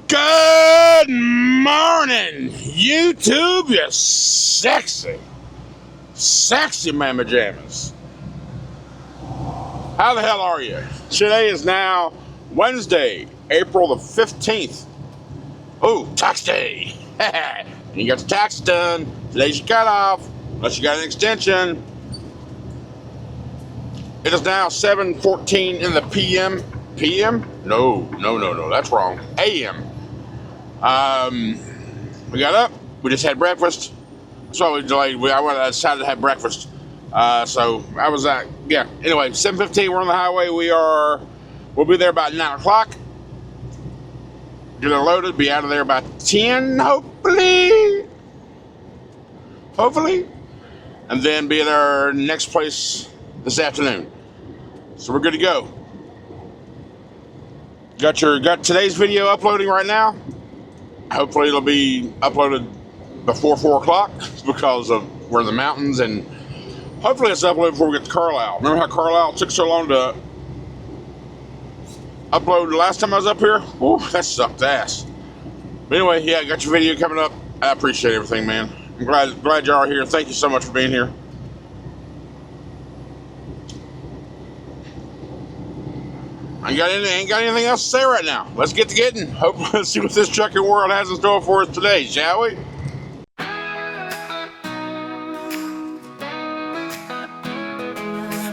Good morning, YouTube, you sexy mamma jammas. How the hell are you? Today is now Wednesday, April the 15th. Oh, tax day. And you got the tax done. Today's your cutoff, unless you got an extension. It is now 7:14 in the PM. PM? No, that's wrong. AM. We got up. We just had breakfast. So we delayed. I decided to have breakfast. So I was yeah. Anyway, 7:15. We're on the highway. We'll be there about 9 o'clock. Get it loaded. Be out of there about 10, hopefully. And then be at our next place this afternoon. So we're good to go. Got today's video uploading right now. Hopefully it'll be uploaded before 4 o'clock because we're in the mountains, and hopefully it's uploaded before we get to Carlisle. Remember how Carlisle took so long to upload the last time I was up here? Ooh, that sucked ass. But anyway, yeah, got your video coming up. I appreciate everything, man. I'm glad y'all are here. Thank you so much for being here. I ain't got anything else to say right now. Let's get to getting. Let's see what this trucking world has in store for us today, shall we?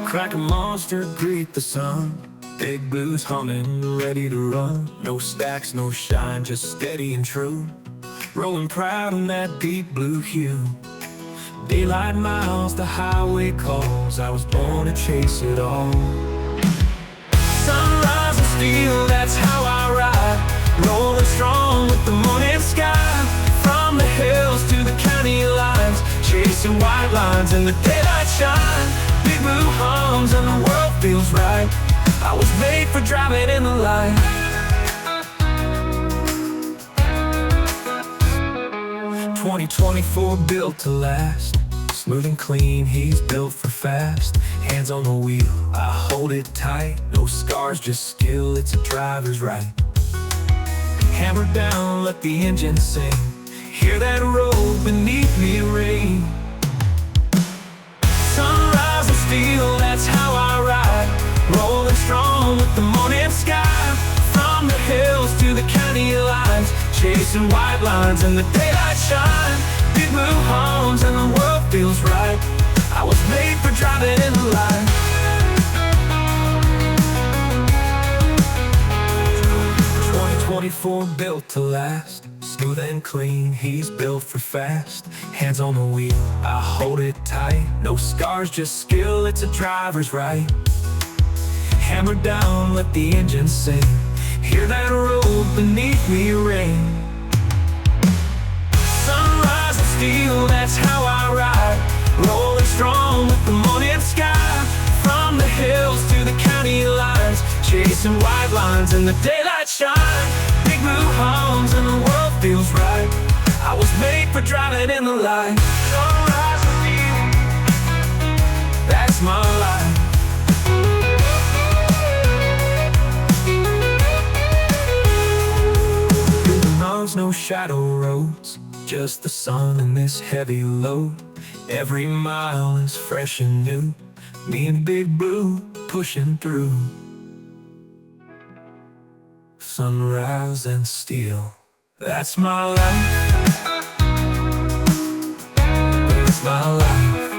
Crack a monster, greet the sun. Big blues humming, ready to run. No stacks, no shine, just steady and true. Rolling proud in that deep blue hue. Daylight miles, the highway calls. I was born to chase it all. Sunrise and steel, that's how I ride. Rolling strong with the morning sky. From the hills to the county lines, chasing white lines in the daylight shine. Big blue hums and the world feels right. I was made for driving in the light. "2024 built to last. Smooth and clean, he's built for fast. Hands on the wheel, I hold it tight. No scars, just skill, it's a driver's right. Hammer down, let the engine sing. Hear that roll beneath me ring. Sunrise and steel, that's how I ride. Rolling strong with the morning sky. From the hills to the county lines, chasing white lines in the daylight shine. Big blue homes and the world feels right. I was made for driving in the light. 2024 built to last. Smooth and clean, he's built for fast. Hands on the wheel, I hold it tight. No scars, just skill, it's a driver's right. Hammer down, let the engine sing. Hear that roll beneath me ring. Sunrise and steel, that's how I ride. Rolling strong with the morning sky. From the hills to the county lines, chasing white lines in the daylight shine. Big blue homes and the world feels right. I was made for driving in the light. Sunrise and steel, that's my life. No shadow roads, just the sun and this heavy load. Every mile is fresh and new. Me and Big Blue pushing through. Sunrise and steel, that's my life. That's my life.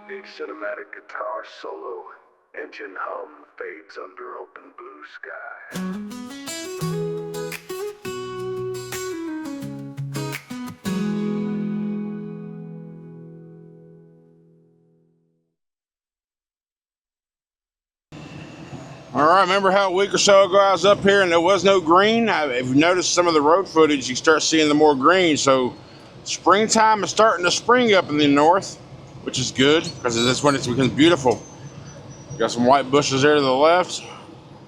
Big cinematic guitar solo. Engine hum fades under open blue sky. All right, remember how a week or so ago I was up here and there was no green? If you notice some of the road footage, you start seeing the more green. So springtime is starting to spring up in the north, which is good because that's when it becomes beautiful. Got some white bushes there to the left,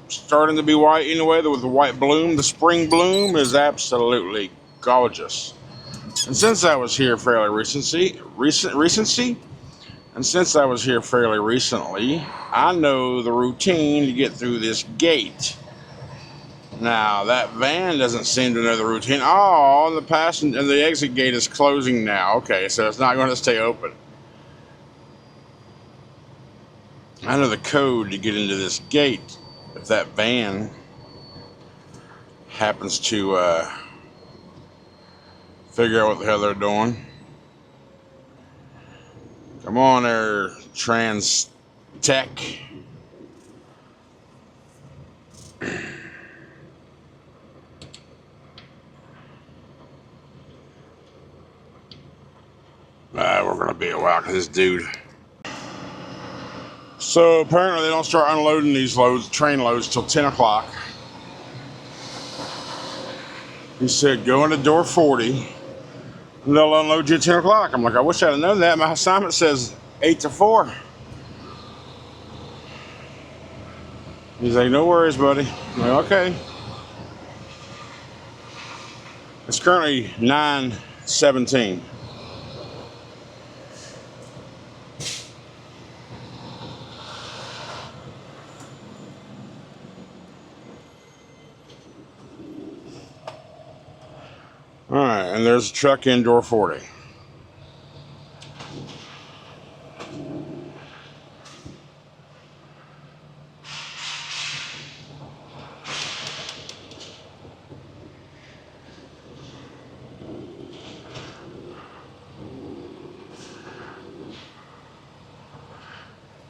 starting to be white anyway with the white bloom. The spring bloom is absolutely gorgeous. And since I was here fairly recently, I know the routine to get through this gate. Now that van doesn't seem to know the routine. Oh, the passenger and the exit gate is closing now. Okay, so it's not going to stay open. I know the code to get into this gate if that van happens to figure out what the hell they're doing. Come on there, Trans Tech. We're going to be a while because this dude. So apparently they don't start unloading these loads, train loads, till 10 o'clock. He said, go into door 40, and they'll unload you at 10 o'clock. I'm like, I wish I'd have known that. My assignment says 8 to 4. He's like, no worries, buddy. I'm like, okay. It's currently 9:17. All right, and there's a truck in door 40.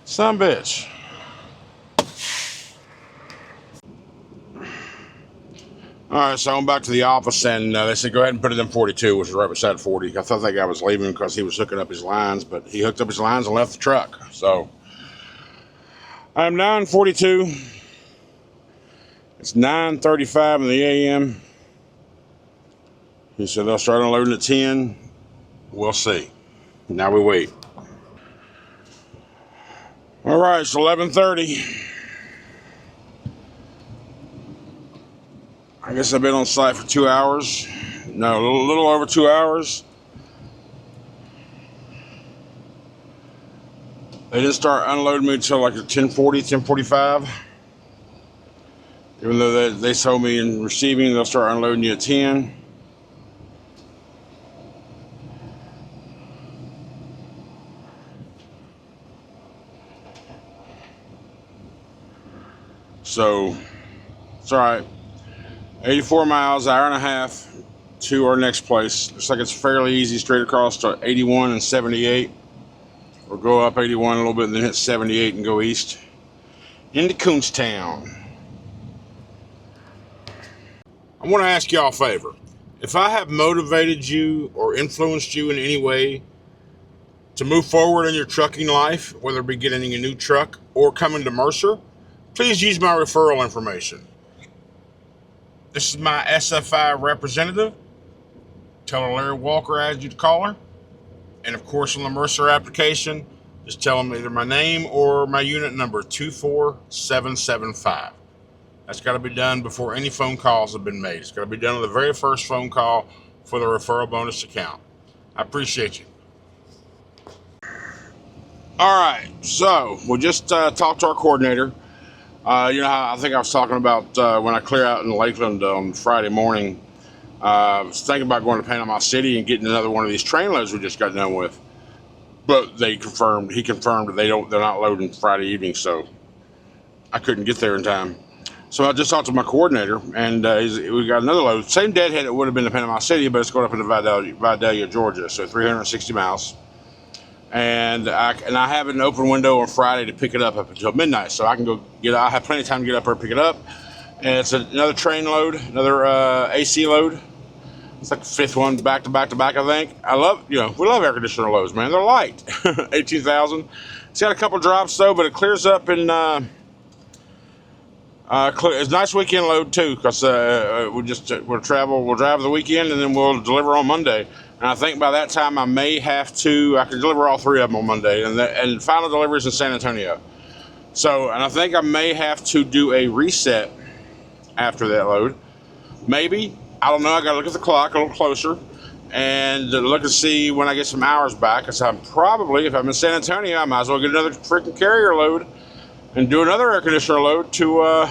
Son of a bitch. All right, so I'm back to the office, and they said go ahead and put it in 42, which is right beside 40. I thought that guy was leaving because he was hooking up his lines, but he hooked up his lines and left the truck. So I'm now in 42. It's 9:35 in the a.m. He said they'll start unloading at 10. We'll see. Now we wait. All right, it's 11:30. I guess I've been on site for 2 hours. No, a little over 2 hours. They didn't start unloading me until like 10:40, 10:45. Even though they told me in receiving they'll start unloading you at 10. So, it's all right. 84 miles, hour and a half to our next place. Looks like it's fairly easy straight across to 81 and 78. Or go up 81 a little bit and then hit 78 and go east into Kuhnstown. I want to ask y'all a favor. If I have motivated you or influenced you in any way to move forward in your trucking life, whether it be getting a new truck or coming to Mercer, please use my referral information. This is my SFI representative. Tell her Larry Walker asked you to call her. And of course on the Mercer application, just tell them either my name or my unit number, 24775. That's got to be done before any phone calls have been made. It's got to be done on the very first phone call for the referral bonus account. I appreciate you. All right, so we'll just talk to our coordinator. You know how I think I was talking about when I clear out in Lakeland on Friday morning. I was thinking about going to Panama City and getting another one of these train loads we just got done with. But he confirmed that they're not loading Friday evening, so I couldn't get there in time. So I just talked to my coordinator, and we got another load. Same deadhead it would have been to Panama City, but it's going up into Vidalia, Georgia, so 360 miles. And I have an open window on Friday to pick it up until midnight, so I can go I have plenty of time to get up there and pick it up. And it's another train load, another AC load. It's like the fifth one back to back, I think. We love air conditioner loads, man. They're light. 18,000. It's got a couple drops though, but it clears up in it's a nice weekend load too, because we'll drive the weekend and then we'll deliver on Monday. And I think by that time I can deliver all three of them on Monday, and final deliveries in San Antonio. So, and I think I may have to do a reset after that load. Maybe, I don't know, I gotta look at the clock a little closer and look and see when I get some hours back, because if I'm in San Antonio, I might as well get another freaking carrier load and do another air conditioner load to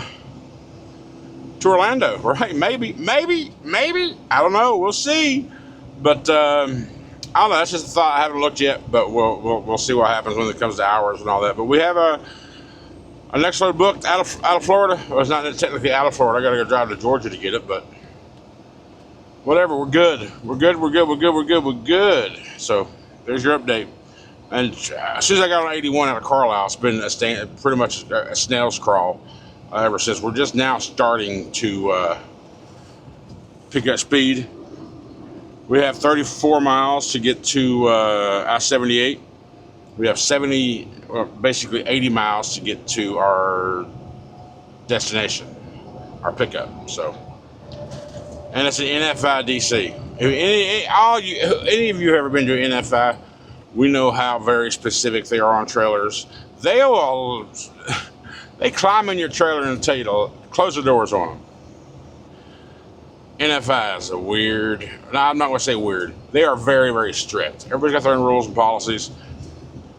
to Orlando, right? Maybe. I don't know. We'll see. But I don't know. That's just a thought. I haven't looked yet, but we'll see what happens when it comes to hours and all that. But we have a next load booked out of Florida. Well, it's not technically out of Florida. I got to go drive to Georgia to get it, but whatever. We're good. We're good. So there's your update. And as soon as I got on 81 out of Carlisle, it's been pretty much a snail's crawl ever since. We're just now starting to pick up speed. We have 34 miles to get to I-78. We have basically 80 miles to get to our destination, our pickup. So, and it's an NFI DC. If any of you have ever been to an NFI, we know how very specific they are on trailers. They climb in your trailer and tell you to close the doors on them. NFI is I'm not going to say weird. They are very, very strict. Everybody's got their own rules and policies.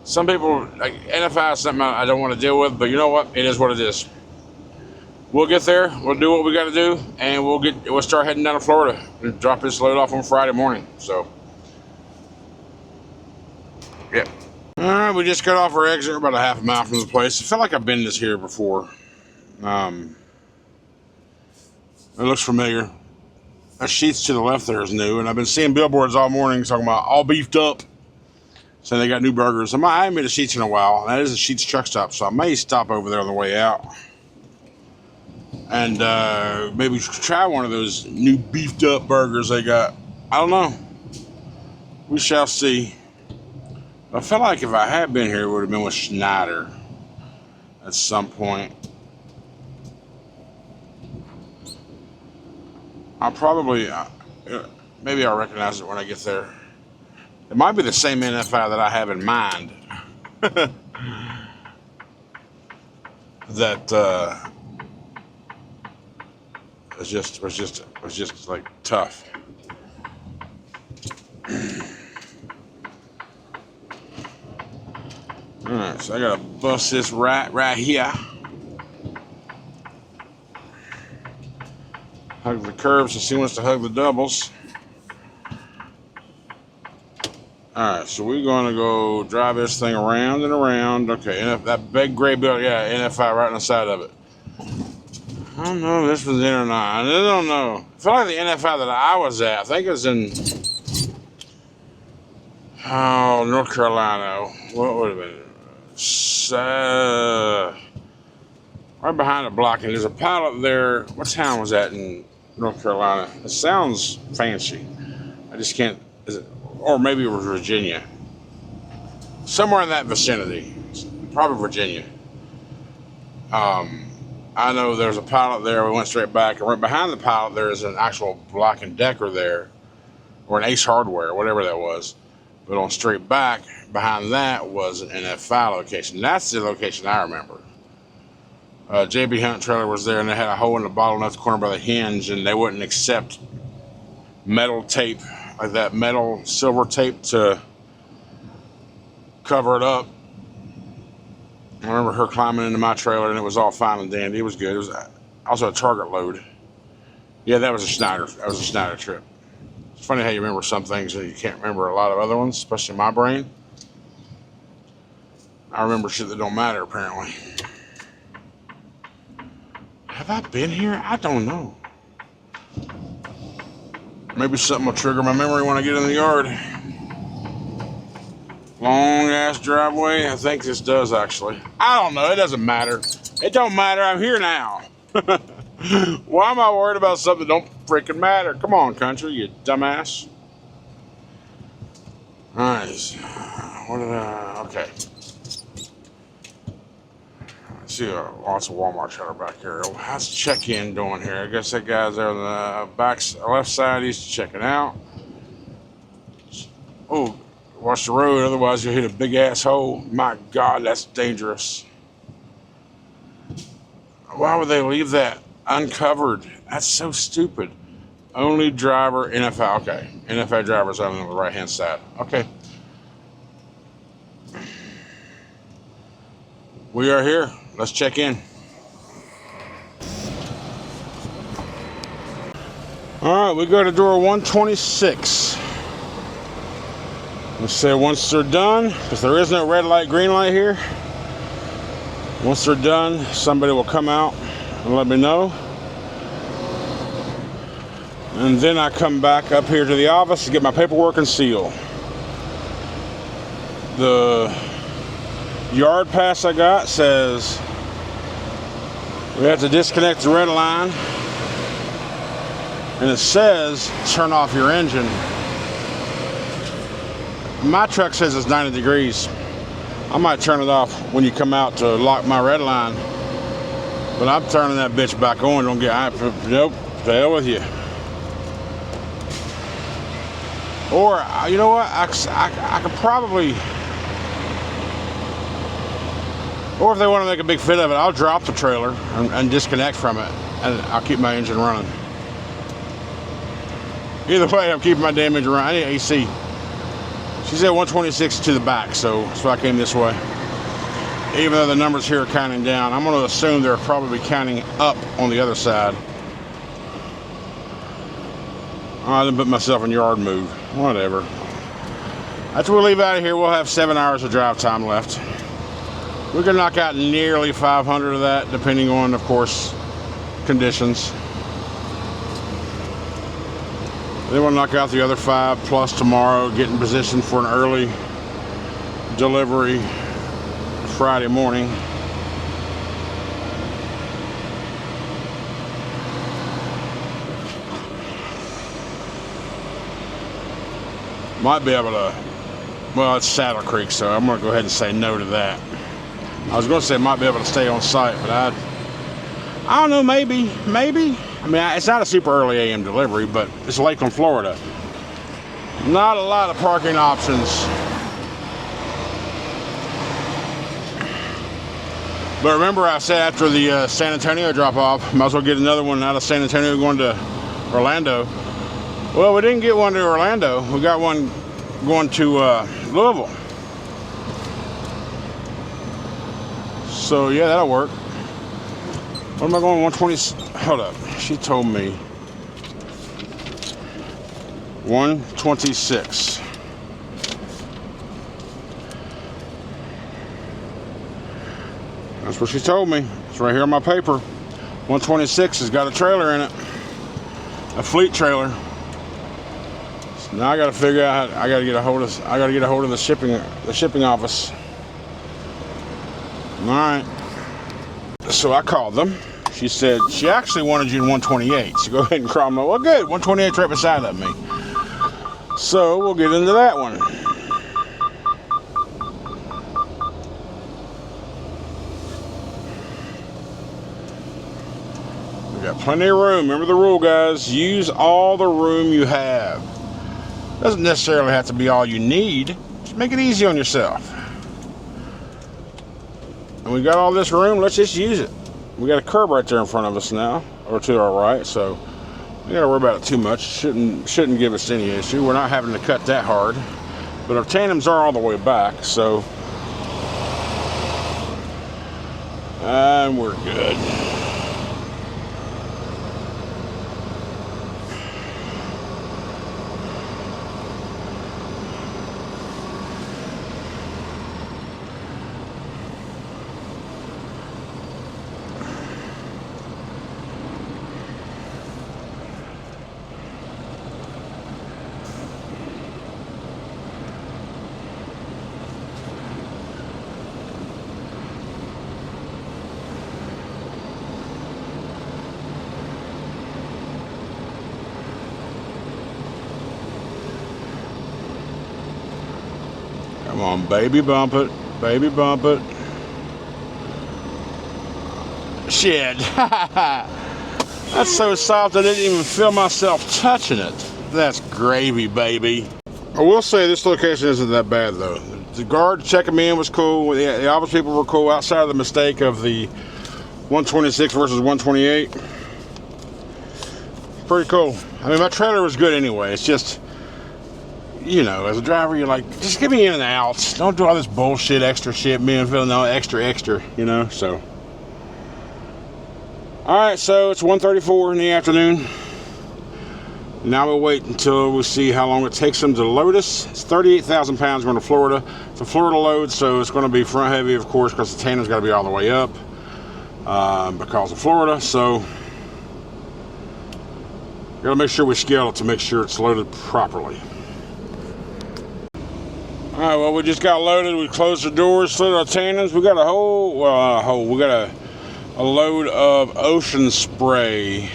Some people, NFI is something I don't want to deal with, but you know what? It is what it is. We'll get there. We'll do what we got to do, and we'll start heading down to Florida and drop this load off on Friday morning. So, yeah. All right, we just got off our exit. We're about a half a mile from the place. I feel like I've been this here before. It looks familiar. That Sheets to the left there is new, and I've been seeing billboards all morning talking about all beefed up, saying they got new burgers. I haven't been to Sheets in a while. That is a Sheets truck stop, so I may stop over there on the way out and maybe try one of those new beefed up burgers they got. I don't know. We shall see. I feel like if I had been here, it would have been with Schneider at some point. I'll probably, maybe I'll recognize it when I get there. It might be the same NFI that I have in mind. That was just like tough. All right, so I gotta bust this right here. Hug the curves so she wants to hug the doubles. Alright, so we're going to go drive this thing around and around. Okay, that big gray building, yeah, NFI right on the side of it. I don't know if this was in or not. I don't know. I feel like the NFI that I was at, I think it was in North Carolina. What would have been? Right behind the block, and there's a pilot there. What town was that in North Carolina? It sounds fancy. I just can't. Or maybe it was Virginia. Somewhere in that vicinity. Probably Virginia. I know there's a pilot there. We went straight back, and right behind the pilot there is an actual Black & Decker there, or an Ace Hardware, whatever that was. But on straight back, behind that was an NFI location. That's the location I remember. JB Hunt trailer was there, and they had a hole in the bottom left corner by the hinge, and they wouldn't accept metal tape, like that metal silver tape, to cover it up. I remember her climbing into my trailer, and it was all fine and dandy. It was good. It was also a Target load. Yeah, that was a Schneider. That was a Schneider trip. It's funny how you remember some things and you can't remember a lot of other ones, especially in my brain. I remember shit that don't matter, apparently. Have I been here? I don't know. Maybe something will trigger my memory when I get in the yard. Long ass driveway. I think this does, actually. I don't know. It doesn't matter. It don't matter. I'm here now. Why am I worried about something that don't freaking matter? Come on, country, you dumbass. Alright. What did okay. I see lots of Walmart trailer back here. How's check-in doing here? I guess that guy's there on the back left side. He's checking out. Oh, watch the road, otherwise you'll hit a big ass hole. My God, that's dangerous. Why would they leave that uncovered? That's so stupid. Only driver, NFI, okay. NFI driver's on the right-hand side. Okay. We are here. Let's check in. All right, we go to door 126. Let's say once they're done, because there is no red light, green light here. Once they're done, somebody will come out and let me know. And then I come back up here to the office to get my paperwork and seal. The yard pass I got says we have to disconnect the red line. And it says turn off your engine. My truck says it's 90 degrees. I might turn it off when you come out to lock my red line. But I'm turning that bitch back on. Don't get, nope, to hell with you. Or, you know what, I could probably, or if they want to make a big fit of it, I'll drop the trailer and disconnect from it, and I'll keep my engine running. Either way, I'm keeping my damn engine running. I need AC. She said 126 to the back, so I came this way. Even though the numbers here are counting down, I'm going to assume they're probably counting up on the other side. I didn't put myself in yard mode. Whatever. After we leave out of here, we'll have 7 hours of drive time left. We can knock out nearly 500 of that, depending on, of course, conditions. Then we'll knock out the other 5 plus tomorrow, get in position for an early delivery Friday morning. Might be able to, well, it's Saddle Creek, so I'm going to go ahead and say no to that. I was going to say might be able to stay on site, but I don't know, maybe. I mean, it's not a super early AM delivery, but it's Lakeland, Florida. Not a lot of parking options. But remember I said after the San Antonio drop-off, might as well get another one out of San Antonio going to Orlando. Well, we didn't get one to Orlando. We got one going to Louisville. So, yeah, that'll work. What am I going, 120? Hold up. She told me 126. That's what she told me. It's right here on my paper. 126 has got a trailer in it. A fleet trailer. So now I got to figure out how, I got to get a hold of the shipping office. All right. So I called them. She said she actually wanted you in 128. So go ahead and call them. Well, good. 128's right beside of me. So we'll get into that one. We got plenty of room. Remember the rule, guys. Use all the room you have. Doesn't necessarily have to be all you need. Just make it easy on yourself. And we got all this room. Let's just use it. We got a curb right there in front of us now, or to our right, so we gotta worry about it too much. Shouldn't give us any issue. We're not having to cut that hard, but our tandems are all the way back, so and we're good. Come on, baby, bump it. Baby, bump it. Shit. That's so soft I didn't even feel myself touching it. That's gravy, baby. I will say this location isn't that bad, though. The guard checking me in was cool. The office people were cool outside of the mistake of the 126 versus 128. Pretty cool. I mean, my trailer was good anyway. It's just, you know, as a driver, you're like, just give me in and out. Don't do all this bullshit, extra shit, being feeling all extra, you know, so. All right, so it's 1:34 in the afternoon. Now we'll wait until we see how long it takes them to load us. It's 38,000 pounds going to Florida. It's a Florida load, so it's going to be front heavy, of course, because the tandem's got to be all the way up because of Florida. So got to make sure we scale it to make sure it's loaded properly. All right, well, we just got loaded. We closed the doors, slid our tandems. We got we got a load of ocean spray.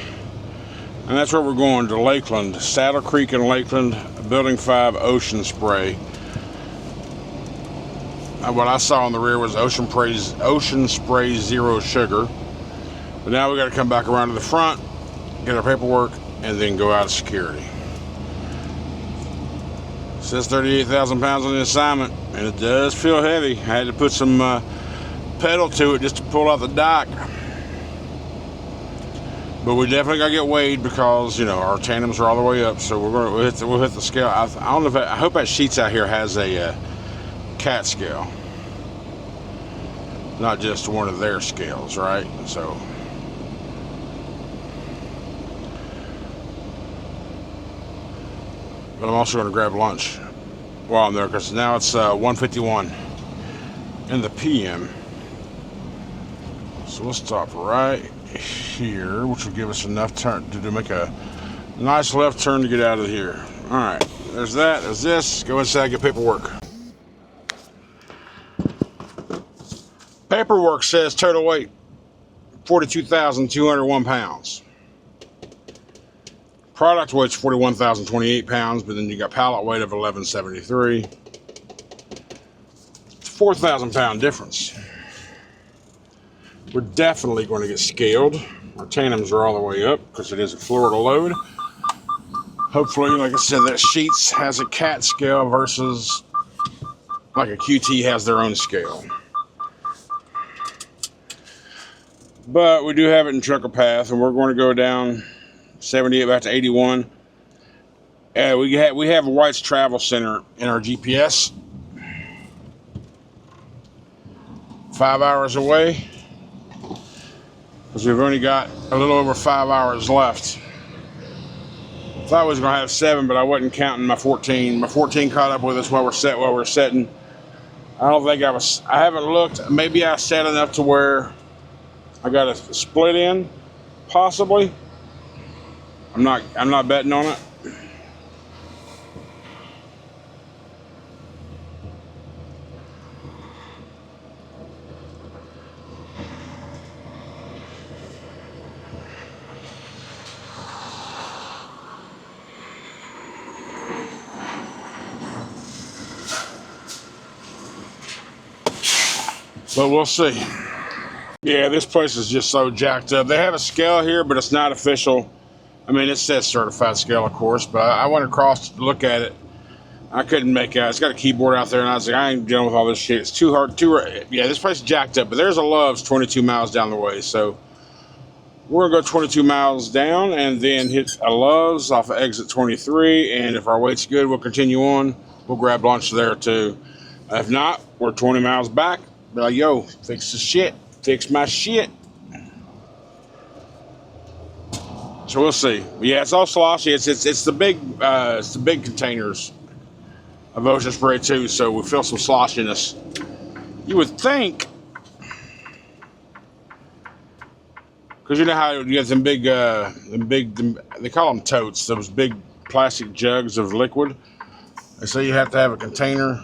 And that's where we're going, to Lakeland, Saddle Creek in Lakeland, Building 5 ocean spray. What I saw on the rear was ocean spray zero sugar. But now we got to come back around to the front, get our paperwork, and then go out of security. It says 38,000 pounds on the assignment, and it does feel heavy. I had to put some pedal to it just to pull out the dock. But we definitely got to get weighed because, you know, our tandems are all the way up. So we'll hit the scale. I don't know if I hope that Sheets out here has a cat scale, not just one of their scales, right? So, but I'm also going to grab lunch while I'm there because now it's 1:51 in the PM. So we'll stop right here, which will give us enough turn to make a nice left turn to get out of here. All right, there's that, there's this. Go inside, get paperwork. Paperwork says total weight 42,201 pounds. Product weight's 41,028 pounds, but then you got pallet weight of 1173. It's a 4,000 pound difference. We're definitely going to get scaled. Our tandems are all the way up because it is a Florida load. Hopefully, like I said, that Sheets has a cat scale versus like a QT has their own scale. But we do have it in Trucker Path, and we're going to go down 78 back to 81. We have White's Travel Center in our GPS. 5 hours away. Because we've only got a little over 5 hours left. I thought I was going to have 7, but I wasn't counting my 14. My 14 caught up with us while we're setting. I don't think I haven't looked. Maybe I set enough to where I got a split in, possibly. I'm not betting on it. But we'll see. Yeah, this place is just so jacked up. They have a scale here, but it's not official. I mean, it says certified scale, of course, but I went across to look at it. I couldn't make out. It's got a keyboard out there, and I was like, I ain't dealing with all this shit. It's too hard. Yeah, this place is jacked up, but there's a Love's 22 miles down the way, so we're going to go 22 miles down and then hit a Love's off of exit 23, and if our weight's good, we'll continue on. We'll grab lunch there, too. If not, we're 20 miles back. Be like, yo, fix the shit. Fix my shit. So we'll see. Yeah, it's all sloshy. It's the big containers of ocean spray too. So we feel some sloshiness. You would think, because you know how you get them big, they call them totes. Those big plastic jugs of liquid. They say you have to have a container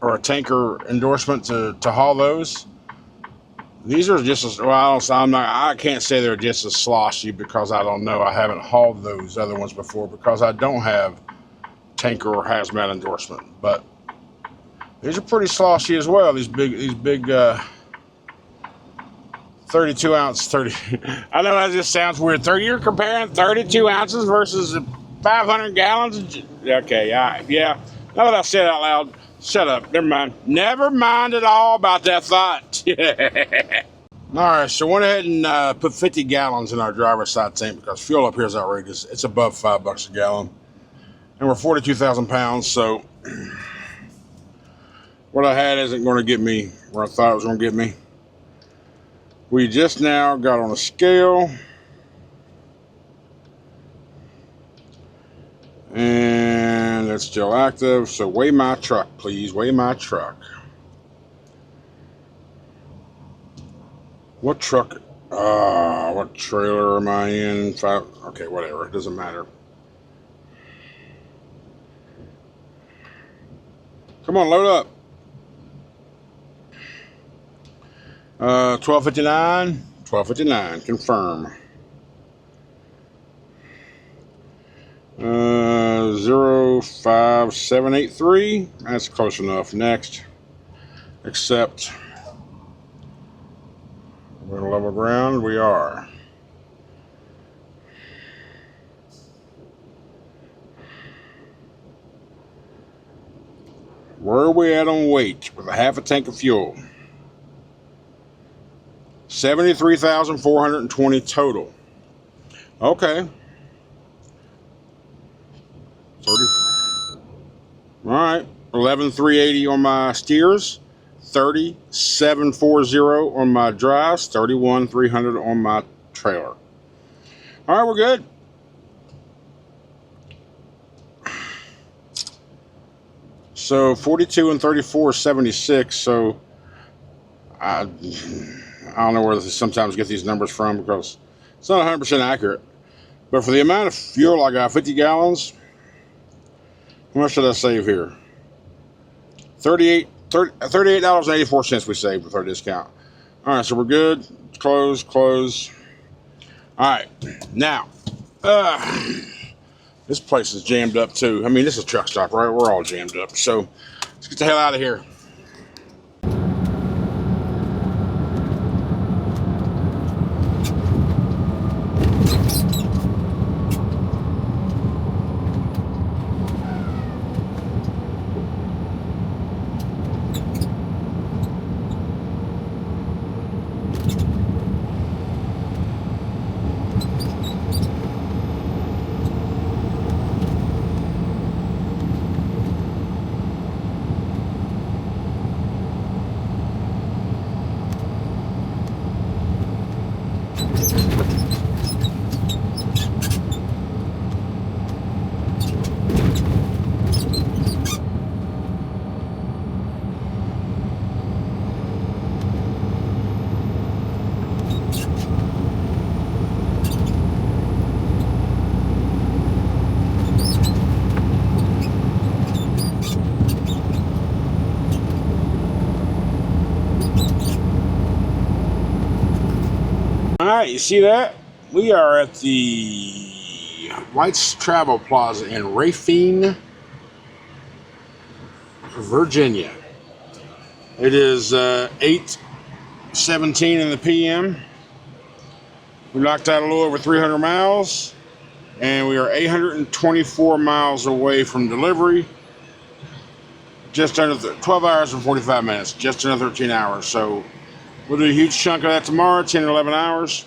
or a tanker endorsement to haul those. These are just as well. I can't say they're just as sloshy because I don't know. I haven't hauled those other ones before because I don't have tanker or hazmat endorsement. But these are pretty sloshy as well. These big 32 ounce 30. I know that just sounds weird. You're comparing 32 ounces versus 500 gallons. Okay, yeah. Now that I said it out loud. Shut up. Never mind. Never mind at all about that thought. All right, so went ahead and put 50 gallons in our driver's side tank because fuel up here is outrageous. It's above $5 a gallon. And we're 42,000 pounds, so what I had isn't going to get me where I thought it was going to get me. We just now got on a scale. it's still active. So weigh my truck, please. Weigh my truck. What truck? What trailer am I in? Okay, whatever. It doesn't matter. Come on, load up. 1259. 1259. Confirm. 05783. That's close enough. Next. Accept. We're on level ground. We are. Where are we at on weight with a half a tank of fuel? 73,420 total. Okay. 30. All right. 11,380 on my steers. 30,740 on my drives. 31,300 on my trailer. All right, we're good. So 42 and 34 is 76. So I don't know where they sometimes get these numbers from because it's not 100% accurate. But for the amount of fuel I got, 50 gallons, how much did I save here? $38.84 we saved with our discount. All right, so we're good. Close. All right, now, this place is jammed up too. I mean, this is a truck stop, right? We're all jammed up. So let's get the hell out of here. All right, you see that? We are at the White's Travel Plaza in Racine, Virginia. It is 8:17 in the p.m. We knocked out a little over 300 miles, and we are 824 miles away from delivery. Just under 12 hours and 45 minutes, just under 13 hours. So we'll do a huge chunk of that tomorrow, 10 or 11 hours.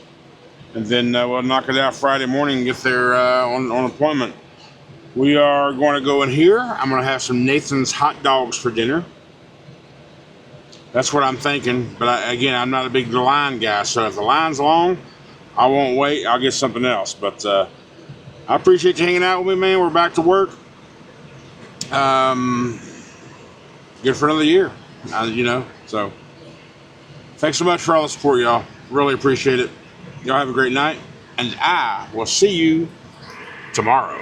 And then we'll knock it out Friday morning and get there on appointment. We are going to go in here. I'm going to have some Nathan's hot dogs for dinner. That's what I'm thinking. But again, I'm not a big line guy. So if the line's long, I won't wait. I'll get something else. But I appreciate you hanging out with me, man. We're back to work. Good for another year, So thanks so much for all the support, y'all. Really appreciate it. Y'all have a great night, and I will see you tomorrow.